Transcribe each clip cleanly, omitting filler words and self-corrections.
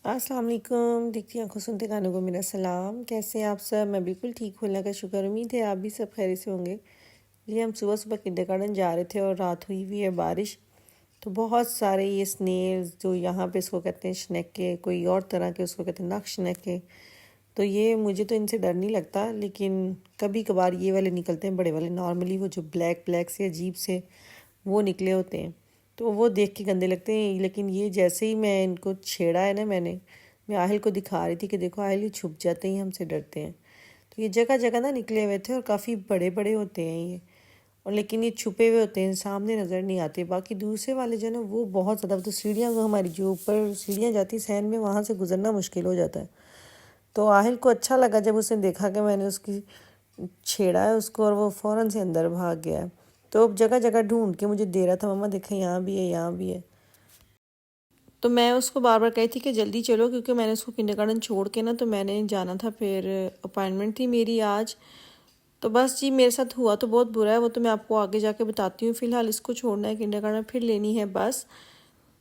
السلام علیکم، دیکھتی آنکھوں سنتے گانوں کو میرا سلام۔ کیسے ہیں آپ سب؟ میں بالکل ٹھیک ہوں، اللہ کا شکر، امید ہے آپ بھی سب خیریت سے ہوں گے۔ یہ ہم صبح صبح کنڈرگارٹن جا رہے تھے اور رات ہوئی ہوئی ہے بارش، تو بہت سارے یہ سنیلز جو یہاں پہ اس کو کہتے ہیں شنیکے، کوئی اور طرح کے اس کو کہتے ہیں ناک شنیکے، تو یہ مجھے تو ان سے ڈر نہیں لگتا، لیکن کبھی کبھار یہ والے نکلتے ہیں بڑے والے، نارملی وہ جو بلیک بلیک سے عجیب سے وہ نکلے ہوتے ہیں، تو وہ دیکھ کے گندے لگتے ہیں۔ لیکن یہ جیسے ہی میں ان کو چھیڑا ہے نا، میں آہل کو دکھا رہی تھی کہ دیکھو آہل، یہ چھپ جاتے ہیں، ہم سے ڈرتے ہیں۔ تو یہ جگہ جگہ نا نکلے ہوئے تھے اور کافی بڑے بڑے ہوتے ہیں یہ، اور لیکن یہ چھپے ہوئے ہوتے ہیں، سامنے نظر نہیں آتے۔ باقی دوسرے والے جو ہے نا وہ بہت زیادہ، تو سیڑھیاں ہماری جو اوپر سیڑھیاں جاتی صحن میں، وہاں سے گزرنا مشکل ہو جاتا ہے۔ تو آہل کو اچھا لگا جب اس نے دیکھا کہ میں نے اس کی چھیڑا ہے اس کو، اور وہ فوراً سے اندر بھاگ گیا ہے۔ تو جگہ جگہ ڈھونڈ کے مجھے دے رہا تھا، مما دیکھیں یہاں بھی ہے، یہاں بھی ہے۔ تو میں اس کو بار بار کہی تھی کہ جلدی چلو، کیونکہ میں نے اس کو کنڈرگارٹن چھوڑ کے نا، تو میں نے جانا تھا، پھر اپائنٹمنٹ تھی میری آج۔ تو بس جی میرے ساتھ ہوا تو بہت برا ہے، وہ تو میں آپ کو آگے جا کے بتاتی ہوں۔ فی الحال اس کو چھوڑنا ہے کنڈرگارٹن، پھر لینی ہے بس۔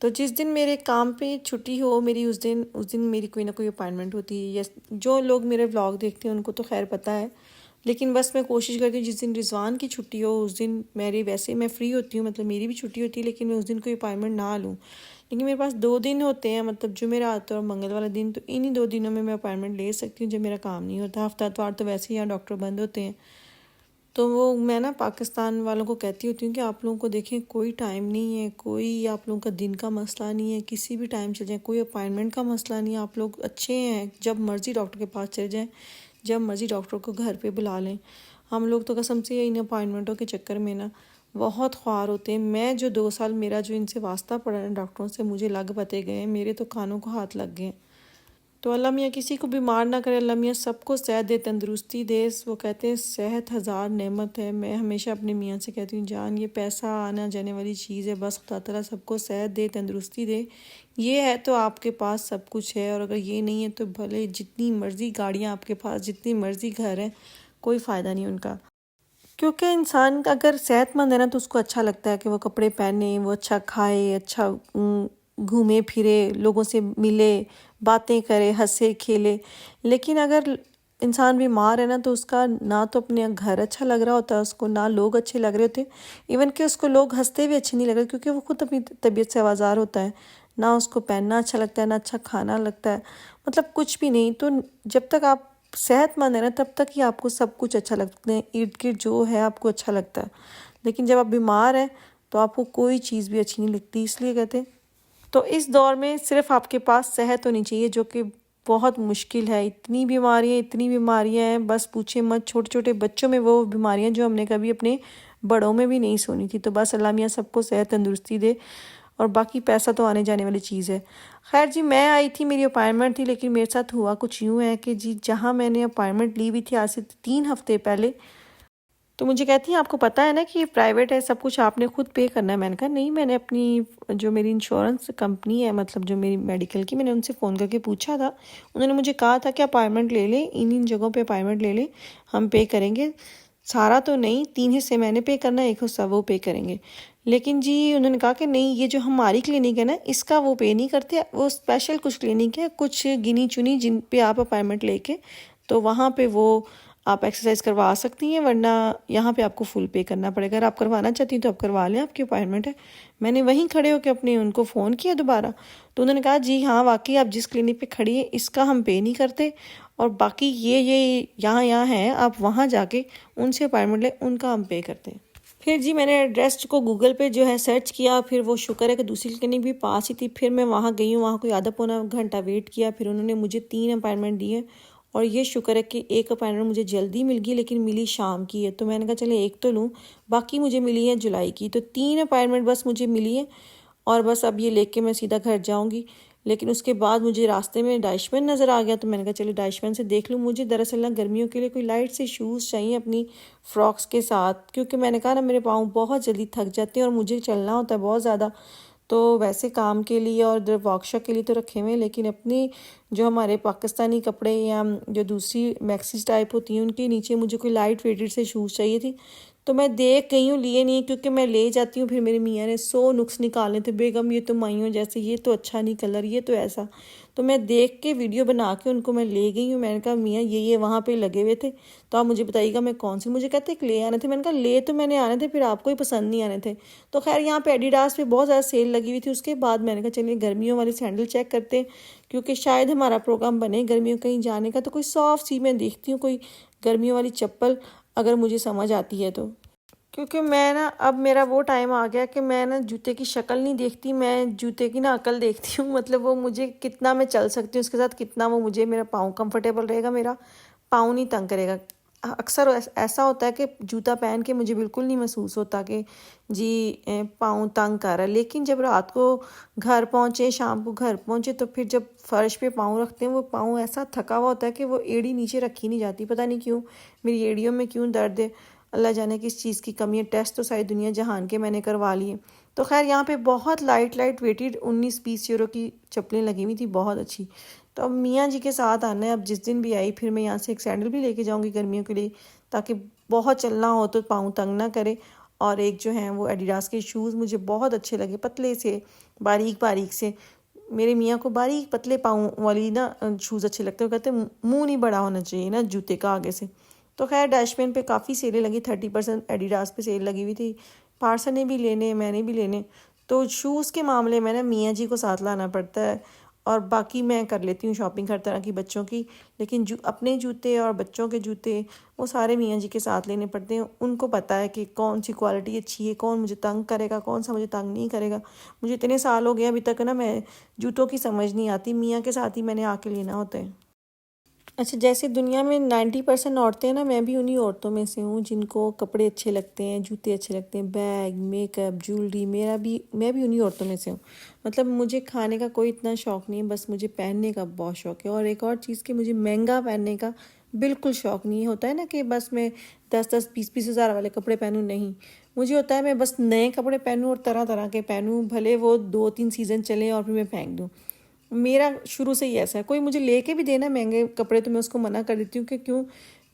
تو جس دن میرے کام پہ چھٹی ہو میری، اس دن میری کوئی نہ کوئی اپائنٹمنٹ ہوتی ہے، یا جو لوگ میرے ولاگ دیکھتے ہیں ان کو تو خیر پتہ ہے، لیکن بس میں کوشش کرتی ہوں جس دن رضوان کی چھٹی ہو اس دن میری، ویسے میں فری ہوتی ہوں، مطلب میری بھی چھٹی ہوتی ہے، لیکن میں اس دن کوئی اپائنٹمنٹ نہ لوں۔ لیکن میرے پاس 2 دن ہوتے ہیں، مطلب جمعرات اور منگل والا دن، تو انہی 2 دنوں میں اپائنٹمنٹ لے سکتی ہوں جب میرا کام نہیں ہوتا۔ ہفتہ اتوار تو ویسے ہی یہاں ڈاکٹر بند ہوتے ہیں۔ تو وہ میں نا پاکستان والوں کو کہتی ہوتی ہوں کہ آپ لوگوں کو دیکھیں کوئی ٹائم نہیں ہے، کوئی آپ لوگوں کا دن کا مسئلہ نہیں ہے، کسی بھی ٹائم چل جائیں، کوئی اپائنٹمنٹ کا مسئلہ نہیں ہے، آپ لوگ اچھے ہیں، جب مرضی ڈاکٹر کے پاس چلے جائیں، جب مرضی ڈاکٹر کو گھر پہ بلا لیں۔ ہم لوگ تو قسم سے ان اپائنٹمنٹوں کے چکر میں نا بہت خوار ہوتے ہیں۔ میں جو 2 سال میرا جو ان سے واسطہ پڑا ہے ڈاکٹروں سے، مجھے لگ پتے گئے ہیں، میرے تو کانوں کو ہاتھ لگ گئے ہیں۔ تو اللہ میاں کسی کو بیمار نہ کرے، اللہ میاں سب کو صحت دے، تندرستی دے۔ وہ کہتے ہیں صحت 1000 نعمت ہے۔ میں ہمیشہ اپنے میاں سے کہتی ہوں جان یہ پیسہ آنا جانے والی چیز ہے، بس خدا تعالیٰ سب کو صحت دے، تندرستی دے۔ یہ ہے تو آپ کے پاس سب کچھ ہے، اور اگر یہ نہیں ہے تو بھلے جتنی مرضی گاڑیاں آپ کے پاس، جتنی مرضی گھر ہیں، کوئی فائدہ نہیں ان کا۔ کیونکہ انسان اگر صحت مند ہے نا تو اس کو اچھا لگتا ہے کہ وہ کپڑے پہنے، وہ اچھا کھائے، اچھا گھومے پھرے، لوگوں سے ملے، باتیں کرے، ہنسے کھیلے۔ لیکن اگر انسان بیمار ہے نا تو اس کا نہ تو اپنے گھر اچھا لگ رہا ہوتا ہے اس کو، نہ لوگ اچھے لگ رہے ہوتے، ایون کہ اس کو لوگ ہنستے ہوئے اچھے نہیں لگ رہے، کیونکہ وہ خود اپنی طبیعت سے آزار ہوتا ہے، نہ اس کو پہننا اچھا لگتا ہے، نہ اچھا کھانا لگتا ہے، مطلب کچھ بھی نہیں۔ تو جب تک آپ صحت مند ہے نا تب تک ہی آپ کو سب کچھ اچھا لگتا ہے، ارد گرد جو ہے آپ کو اچھا لگتا ہے، لیکن جب آپ بیمار ہیں تو آپ کو کوئی چیز بھی اچھی نہیں لگتی۔ اس لیے کہتے ہیں تو اس دور میں صرف آپ کے پاس صحت ہونی چاہیے، جو کہ بہت مشکل ہے۔ اتنی بیماریاں ہیں، بس پوچھیں مت۔ چھوٹے چھوٹے بچوں میں وہ بیماریاں جو ہم نے کبھی اپنے بڑوں میں بھی نہیں سنی تھی۔ تو بس اللہ میاں سب کو صحت تندرستی دے، اور باقی پیسہ تو آنے جانے والی چیز ہے۔ خیر جی میں آئی تھی، میری اپائنٹمنٹ تھی، لیکن میرے ساتھ ہوا کچھ یوں ہے کہ جی جہاں میں نے اپائنٹمنٹ لی ہوئی تھی آج سے 3 ہفتے پہلے، تو مجھے کہتی ہیں آپ کو پتہ ہے نا کہ یہ پرائیویٹ ہے، سب کچھ آپ نے خود پے کرنا ہے۔ میں نے کہا نہیں، میں نے اپنی جو میری انشورنس کمپنی ہے، مطلب جو میری میڈیکل کی، میں نے ان سے فون کر کے پوچھا تھا، انہوں نے مجھے کہا تھا کہ اپائنٹمنٹ لے لیں، ان جگہوں پہ اپائنٹمنٹ لے لیں، ہم پے کریں گے، سارا تو نہیں، 3 حصے میں نے پے کرنا ہے، 1 حصہ وہ پے کریں گے۔ لیکن جی انہوں نے کہا کہ نہیں، یہ جو ہماری کلینک ہے نا اس کا وہ پے نہیں کرتے، وہ اسپیشل کچھ کلینک ہے، کچھ گنی چنی، جن پہ آپ اپائنٹمنٹ لے کے تو وہاں پہ وہ آپ ایکسرسائز کروا سکتی ہیں، ورنہ یہاں پہ آپ کو فل پے کرنا پڑے گا۔ اگر آپ کروانا چاہتی ہیں تو آپ کروا لیں، آپ کی اپائنٹمنٹ ہے۔ میں نے وہیں کھڑے ہو کے اپنے ان کو فون کیا دوبارہ، تو انہوں نے کہا جی ہاں واقعی آپ جس کلینک پہ کھڑی ہیں اس کا ہم پے نہیں کرتے، اور باقی یہ یہاں ہیں، آپ وہاں جا کے ان سے اپائنٹمنٹ لیں، ان کا ہم پے کرتے ہیں۔ پھر جی میں نے ایڈریس کو گوگل پہ جو ہے سرچ کیا، پھر وہ شکر ہے کہ دوسری کلینک بھی پاس ہی تھی، پھر میں وہاں گئی ہوں، وہاں کوئی آدھا پونا گھنٹہ ویٹ کیا، پھر انہوں نے مجھے 3 اپائنٹمنٹ دیے، اور یہ شکر ہے کہ ایک اپائنٹمنٹ مجھے جلدی مل گئی، لیکن ملی شام کی ہے، تو میں نے کہا چلیں ایک تو لوں، باقی مجھے ملی ہے جولائی کی، تو 3 اپائنٹمنٹ بس مجھے ملی ہے، اور بس اب یہ لے کے میں سیدھا گھر جاؤں گی۔ لیکن اس کے بعد مجھے راستے میں ڈائشمن نظر آ گیا، تو میں نے کہا چلے ڈائشمن سے دیکھ لوں۔ مجھے دراصل نا گرمیوں کے لیے کوئی لائٹ سے شوز چاہیے اپنی فراکس کے ساتھ، کیونکہ میں نے کہا نا میرے پاؤں بہت جلدی تھک جاتے ہیں، اور مجھے چلنا ہوتا ہے بہت زیادہ، تو ویسے کام کے لیے اور واک شاک کے لیے تو رکھے ہوئے ہیں، لیکن اپنی جو ہمارے پاکستانی کپڑے یا جو دوسری میکسیز ٹائپ ہوتی ہیں ان کے نیچے مجھے کوئی لائٹ ویٹڈ سے شوز چاہیے تھی۔ تو میں دیکھ گئی ہوں، لیے نہیں، کیونکہ میں لے جاتی ہوں پھر میری میاں نے 100 نقص نکالنے تھے، بیگم یہ تو مائیوں جیسے، یہ تو اچھا نہیں کلر، یہ تو ایسا. تو میں دیکھ کے ویڈیو بنا کے ان کو میں لے گئی ہوں. میں نے کہا میاں یہ وہاں پہ لگے ہوئے تھے تو آپ مجھے بتائیے گا میں کون سی. مجھے کہتے کہ لے آنے تھے. میں نے کہا لے تو میں نے آنے تھے، پھر آپ کو ہی پسند نہیں آنے تھے. تو خیر یہاں پہ ایڈیڈاس پہ بہت زیادہ سیل لگی ہوئی تھی. اس کے بعد میں نے کہا چلیے گرمیوں والی سینڈل چیک کرتے ہیں، کیونکہ شاید ہمارا پروگرام بنے گرمیوں کہیں جانے کا. تو کوئی سافٹ سی میں دیکھتی ہوں کوئی گرمیوں والی چپل اگر مجھے سمجھ آتی ہے تو. کیونکہ میں نا اب میرا وہ ٹائم آ گیا کہ میں نا جوتے کی شکل نہیں دیکھتی، میں جوتے کی نا عقل دیکھتی ہوں. مطلب وہ مجھے کتنا میں چل سکتی ہوں اس کے ساتھ، کتنا وہ مجھے میرا پاؤں کمفرٹیبل رہے گا، میرا پاؤں نہیں تنگ کرے گا. اکثر ایسا ہوتا ہے کہ جوتا پہن کے مجھے بالکل نہیں محسوس ہوتا کہ جی پاؤں تنگ کر رہا ہے. لیکن جب رات کو گھر پہنچے، شام کو گھر پہنچے، تو پھر جب فرش پہ پاؤں رکھتے ہیں وہ پاؤں ایسا تھکا ہوا ہوتا ہے کہ وہ ایڑی نیچے رکھی نہیں جاتی. پتہ نہیں کیوں میری ایڑیوں میں کیوں درد ہے، اللہ جانے کس چیز کی کمی ہے. ٹیسٹ تو ساری دنیا جہان کے میں نے کروا لیے. تو خیر یہاں پہ بہت لائٹ ویٹڈ 19-20 یورو کی چپلیں لگی ہوئی تھی، بہت اچھی. تو اب میاں جی کے ساتھ آنا ہے. اب جس دن بھی آئی پھر میں یہاں سے ایک سینڈل بھی لے کے جاؤں گی گرمیوں کے لیے، تاکہ بہت چلنا ہو تو پاؤں تنگ نہ کرے. اور ایک جو ہیں وہ ایڈیڈاس کے شوز مجھے بہت اچھے لگے، پتلے سے باریک سے. میرے میاں کو باریک پتلے پاؤں والی نا شوز اچھے لگتے ہیں. وہ کہتے ہیں منہ نہیں بڑا ہونا چاہیے نا جوتے کا آگے سے. تو خیر ڈیش مین پہ کافی سیلیں لگی، 30% ایڈیڈاس پہ سیل لگی ہوئی تھی. پارسا نے بھی لینے، میں نے بھی لینے. تو شوز کے معاملے میں نا میاں جی کو ساتھ لانا پڑتا ہے، اور باقی میں کر لیتی ہوں شاپنگ ہر طرح کی بچوں کی. لیکن اپنے جوتے اور بچوں کے جوتے وہ سارے میاں جی کے ساتھ لینے پڑتے ہیں. ان کو پتہ ہے کہ کون سی کوالٹی اچھی ہے، کون مجھے تنگ کرے گا، کون سا مجھے تنگ نہیں کرے گا. مجھے اتنے سال ہو گئے ابھی تک نا میں جوتوں کی سمجھ نہیں آتی، میاں کے ساتھ ہی میں نے آ کے لینا ہوتا ہے. اچھا جیسے دنیا میں 90% عورتیں ہیں نا، میں بھی انہی عورتوں میں سے ہوں جن کو کپڑے اچھے لگتے ہیں، جوتے اچھے لگتے ہیں، بیگ، میک اپ، جیولری. میں بھی انہی عورتوں میں سے ہوں. مطلب مجھے کھانے کا کوئی اتنا شوق نہیں ہے، بس مجھے پہننے کا بہت شوق ہے. اور ایک اور چیز کہ مجھے مہنگا پہننے کا بالکل شوق نہیں ہوتا ہے نا کہ بس میں 10-20 ہزار والے کپڑے پہنوں. نہیں، مجھے ہوتا ہے میں بس نئے کپڑے پہنوں اور طرح طرح کے پہنوں، بھلے وہ 2-3 سیزن چلیں اور پھر میں پھینک دوں. میرا شروع سے ہی ایسا ہے. کوئی مجھے لے کے بھی دینا مہنگے کپڑے تو میں اس کو منع کر دیتی ہوں کہ کیوں،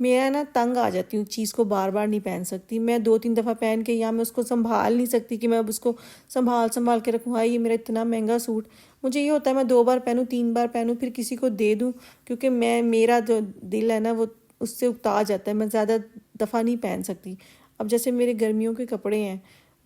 میں نا تنگ آ جاتی ہوں چیز کو بار بار نہیں پہن سکتی. میں 2-3 دفعہ پہن کے یا میں اس کو سنبھال نہیں سکتی کہ میں اب اس کو سنبھال کے رکھوں. یہ میرا اتنا مہنگا سوٹ، مجھے یہ ہوتا ہے میں 2 بار پہنوں، 3 بار پہنوں، پھر کسی کو دے دوں. کیونکہ میرا جو دل ہے نا وہ اس سے اکتا جاتا ہے، میں زیادہ دفعہ نہیں پہن سکتی. اب جیسے میرے گرمیوں کے کپڑے ہیں،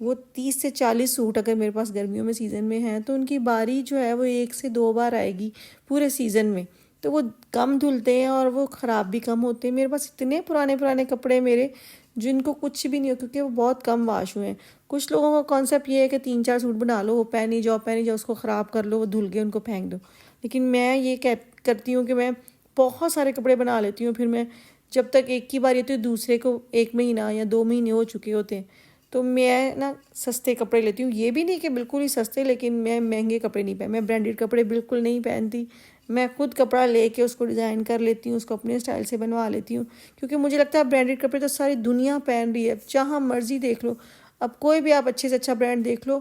وہ 30 سے 40 سوٹ اگر میرے پاس گرمیوں میں سیزن میں ہیں تو ان کی باری جو ہے وہ 1 سے 2 بار آئے گی پورے سیزن میں. تو وہ کم دھلتے ہیں اور وہ خراب بھی کم ہوتے ہیں. میرے پاس اتنے پرانے کپڑے میرے جن کو کچھ بھی نہیں ہو، کیونکہ وہ بہت کم واش ہوئے ہیں. کچھ لوگوں کا کانسیپٹ یہ ہے کہ 3-4 سوٹ بنا لو، وہ پہنی جاؤ اس کو خراب کر لو، وہ دھل گئے ان کو پھینک دو. لیکن میں یہ کرتی ہوں کہ میں بہت سارے کپڑے بنا لیتی ہوں. پھر میں جب تک ایک کی باری ہوتی ہے دوسرے کو 1 مہینہ یا 2 مہینے ہو چکے ہوتے ہیں. تو میں نا سستے کپڑے لیتی ہوں. یہ بھی نہیں کہ بالکل ہی سستے، لیکن میں مہنگے کپڑے نہیں میں برانڈیڈ کپڑے بالکل نہیں پہنتی. میں خود کپڑا لے کے اس کو ڈیزائن کر لیتی ہوں، اس کو اپنے اسٹائل سے بنوا لیتی ہوں. کیونکہ مجھے لگتا ہے برانڈیڈ کپڑے تو ساری دنیا پہن رہی ہے، جہاں مرضی دیکھ لو. اب کوئی بھی آپ اچھے سے اچھا برانڈ دیکھ لو،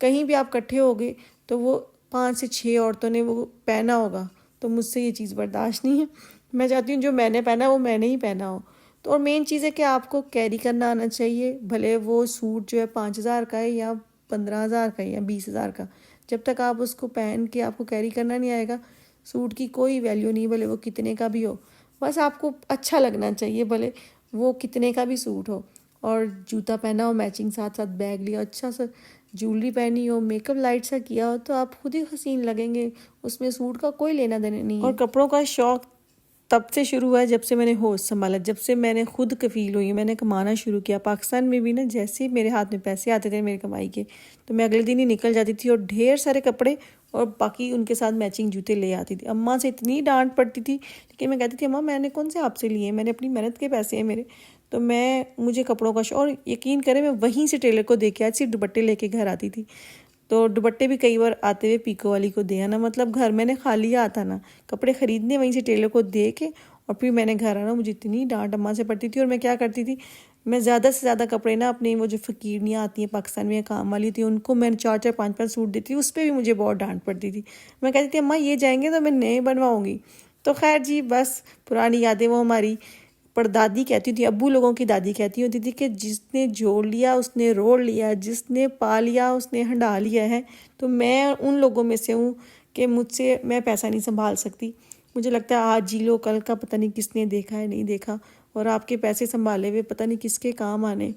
کہیں بھی آپ کٹھے ہو گے تو وہ 5 سے 6 عورتوں نے وہ پہنا ہوگا. تو مجھ سے یہ چیز برداشت نہیں ہے. میں چاہتی ہوں جو میں نے پہنا وہ میں نے ہی پہنا ہو. تو اور مین چیز ہے کہ آپ کو کیری کرنا آنا چاہیے، بھلے وہ سوٹ جو ہے 5,000 کا ہے یا 15,000 کا ہے یا 20,000 کا. جب تک آپ اس کو پہن کے آپ کو کیری کرنا نہیں آئے گا، سوٹ کی کوئی ویلیو نہیں، بھلے وہ کتنے کا بھی ہو. بس آپ کو اچھا لگنا چاہیے، بھلے وہ کتنے کا بھی سوٹ ہو. اور جوتا پہنا ہو میچنگ، ساتھ بیگ لیا، اچھا سا جیولری پہنی ہو، میک اپ لائٹ سا کیا ہو، تو آپ خود ہی حسین لگیں گے. اس میں سوٹ کا کوئی لینا دینا نہیں ہے. اور کپڑوں کا شوق تب سے شروع ہوا ہے جب سے میں نے ہوش سنبھالا، جب سے میں نے خود کفیل ہوئی، میں نے کمانا شروع کیا. پاکستان میں بھی نا جیسے ہی میرے ہاتھ میں پیسے آتے تھے میری کمائی کے، تو میں اگلے دن ہی نکل جاتی تھی اور ڈھیر سارے کپڑے اور باقی ان کے ساتھ میچنگ جوتے لے آتی تھی. اماں سے اتنی ڈانٹ پڑتی تھی، لیکن میں کہتی تھی اماں میں نے کون سے آپ سے لیے ہیں، میں نے اپنی محنت کے پیسے ہیں میرے. تو مجھے کپڑوں کا شوق، اور یقین کریں میں وہیں سے ٹیلر کو دے کے آتی تھی، دوپٹے لے کے گھر آتی تھی. تو دوپٹے بھی کئی بار آتے ہوئے پیکو والی کو دے آنا. مطلب گھر میں نے خالی آتا نا، کپڑے خریدنے وہیں سے ٹیلر کو دے کے اور پھر میں نے گھر آنا. مجھے اتنی ڈانٹ اماں سے پڑتی تھی. اور میں کیا کرتی تھی، میں زیادہ سے زیادہ کپڑے نا اپنے وہ جو فقیرنیاں آتی ہیں پاکستان میں کام والی تھی ان کو میں 4-4 5-5 سوٹ دیتی تھی. اس پہ بھی مجھے بہت ڈانٹ پڑتی تھی. میں کہتی تھی اماں یہ جائیں گے تو میں نئے بنواؤں گی. تو خیر جی بس پرانی یادیں وہ ہماری پردادی کہتی تھی، ابو لوگوں کی دادی کہتی ہوتی تھی کہ جس نے جوڑ لیا اس نے روڑ لیا، جس نے پا لیا اس نے ہنڈا لیا ہے۔ تو میں ان لوگوں میں سے ہوں کہ مجھ سے میں پیسہ نہیں سنبھال سکتی۔ مجھے لگتا ہے آج جی لو، کل کا پتہ نہیں کس نے دیکھا ہے نہیں دیکھا، اور آپ کے پیسے سنبھالے ہوئے پتہ نہیں کس کے کام آنے۔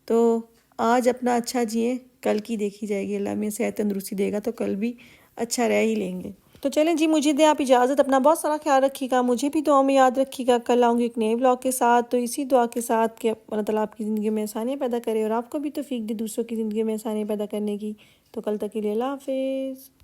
تو آج اپنا اچھا جئیں، کل کی دیکھی جائے گی، اللہ میں صحت تندرستی دے گا تو کل بھی اچھا رہ ہی لیں گے۔ تو چلیں جی، مجھے دیں آپ اجازت، اپنا بہت سارا خیال رکھیے گا، مجھے بھی دعاؤں میں یاد رکھیے گا۔ کل آؤں گی ایک نئے بلاگ کے ساتھ، تو اسی دعا کے ساتھ کہ اللہ تعالیٰ آپ کی زندگی میں آسانیاں پیدا کرے اور آپ کو بھی توفیق دے دوسروں کی زندگی میں آسانیاں پیدا کرنے کی۔ تو کل تک کے لیے اللہ حافظ۔